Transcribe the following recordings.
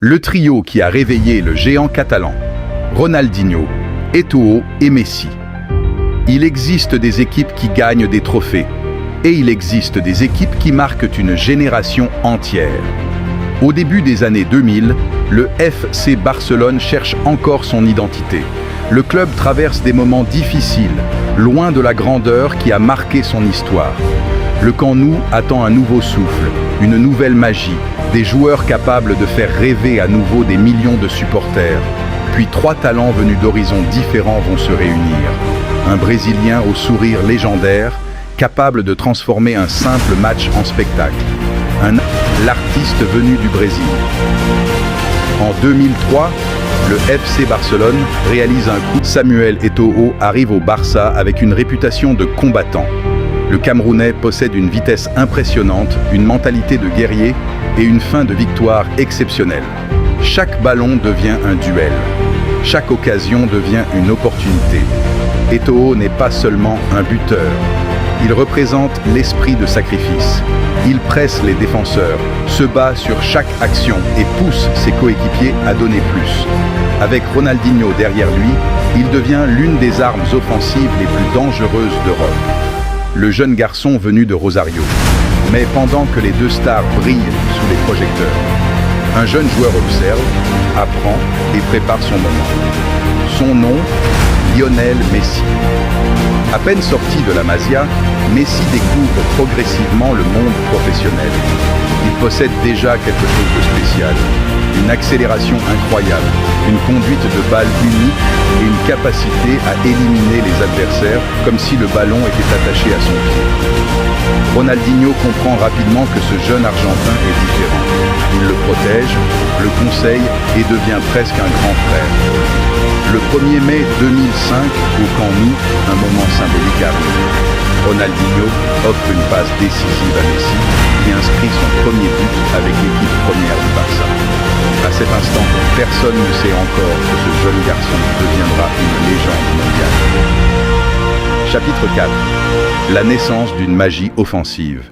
Le trio qui a réveillé le géant catalan, Ronaldinho, Eto'o et Messi. Il existe des équipes qui gagnent des trophées, et il existe des équipes qui marquent une génération entière. Au début des années 2000, le FC Barcelone cherche encore son identité. Le club traverse des moments difficiles, loin de la grandeur qui a marqué son histoire. Le Camp Nou attend un nouveau souffle, une nouvelle magie, des joueurs capables de faire rêver à nouveau des millions de supporters. Puis 3 talents venus d'horizons différents vont se réunir. Un Brésilien au sourire légendaire, capable de transformer un simple match en spectacle. L'artiste venu du Brésil. En 2003, le FC Barcelone réalise un coup. Samuel Eto'o arrive au Barça avec une réputation de combattant. Le Camerounais possède une vitesse impressionnante, une mentalité de guerrier et une fin de victoire exceptionnelle. Chaque ballon devient un duel. Chaque occasion devient une opportunité. Eto'o n'est pas seulement un buteur. Il représente l'esprit de sacrifice. Il presse les défenseurs, se bat sur chaque action et pousse ses coéquipiers à donner plus. Avec Ronaldinho derrière lui, il devient l'une des armes offensives les plus dangereuses d'Europe. Le jeune garçon venu de Rosario. Mais pendant que les 2 stars brillent sous les projecteurs, un jeune joueur observe, apprend et prépare son moment. Son nom, Lionel Messi. À peine sorti de la Masia, Messi découvre progressivement le monde professionnel. Il possède déjà quelque chose de spécial, une accélération incroyable, une conduite de balle unique et une capacité à éliminer les adversaires comme si le ballon était attaché à son pied. Ronaldinho comprend rapidement que ce jeune Argentin est différent. Il le protège, le conseille et devient presque un grand frère. Le 1er mai 2005, au Camp Nou, un moment symbolique arrive. Ronaldinho offre une passe décisive à Messi qui inscrit son premier but avec l'équipe première du Barça. À cet instant, personne ne sait encore que ce jeune garçon deviendra une légende mondiale. Chapitre 4. La naissance d'une magie offensive.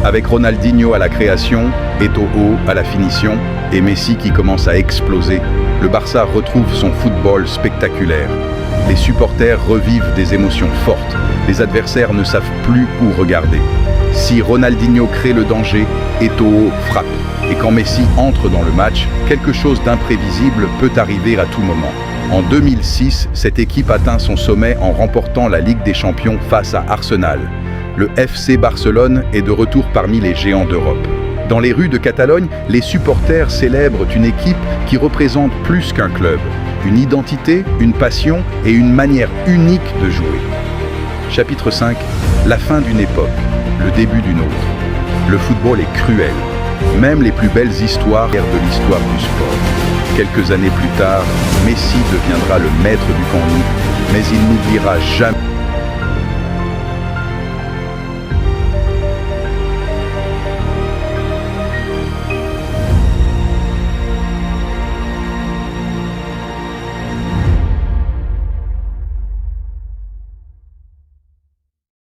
Avec Ronaldinho à la création, Eto'o à la finition et Messi qui commence à exploser, le Barça retrouve son football spectaculaire. Les supporters revivent des émotions fortes. Les adversaires ne savent plus où regarder. Si Ronaldinho crée le danger, Eto'o frappe. Et quand Messi entre dans le match, quelque chose d'imprévisible peut arriver à tout moment. En 2006, cette équipe atteint son sommet en remportant la Ligue des Champions face à Arsenal. Le FC Barcelone est de retour parmi les géants d'Europe. Dans les rues de Catalogne, les supporters célèbrent une équipe qui représente plus qu'un club. Une identité, une passion et une manière unique de jouer. Chapitre 5. La fin d'une époque, le début d'une autre. Le football est cruel. Même les plus belles histoires de l'histoire du sport. Quelques années plus tard, Messi deviendra le maître du Camp Nou, mais il n'oubliera jamais